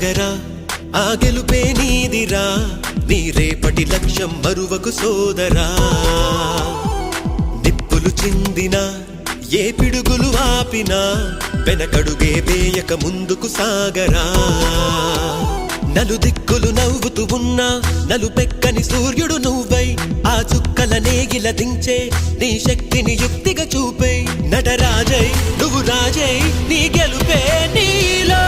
సాగరా ఆ గెలుపే నీదిరా నీ రేపటి లక్ష్యం మరువకు సోదరా నిప్పులు చిందినా ఏ పిడుగులు ఆపినా వెనకడుగే వేయక ముందుకు సాగరా నలుదిక్కులు నవ్వుతూ ఉన్నా నలుపెక్కని సూర్యుడు నువ్వై ఆ చుక్కల నేగిల దించే నీ శక్తిని యుక్తిగా చూపే నటరాజై నువ్వు రాజై నీ గెలుపే నీలో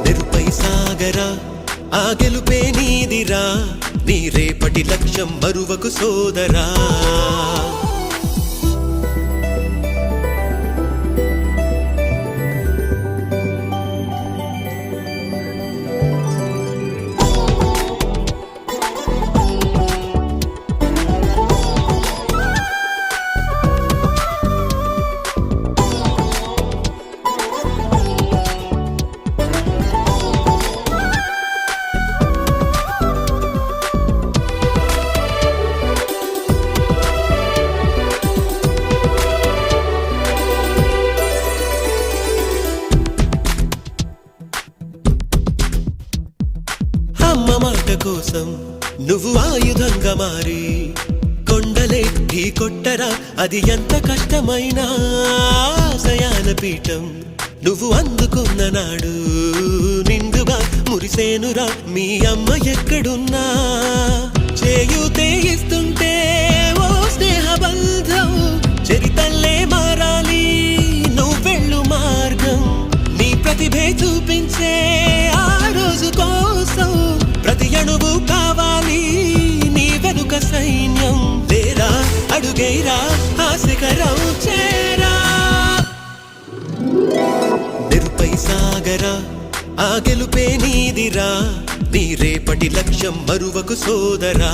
నిరుపై సాగరా ఆ గెలుపే నీదిరా నీ రేపటి లక్ష్యం మరువకు సోదరా అమ్మ మాట కోసం నువ్వు ఆయుధంగా మారి కొండలే ఢీ కొట్టరా అది ఎంత కష్టమైనా ఆశయాల పీఠం నువ్వు అందుకున్న నాడు నిండుగా మురిసేనురా మీ అమ్మ ఎక్కడున్నా చేయూతే ఇస్తుంటే ఓ స్నేహ బంధం చరితల్లే మారాలి నువ్వెళ్ళు మార్గం నీ ప్రతిభే చూపించే ఆ రోజు కోసం ప్రతి అణువు కావాలి నీ వెనుక సైన్యం లేరా అడుగైరా ఆ శిఖరం చేరా నిరుపై సాగరా ఆ గెలుపే నీదిరా నీ రేపటి లక్ష్యం మరువకు సోదరా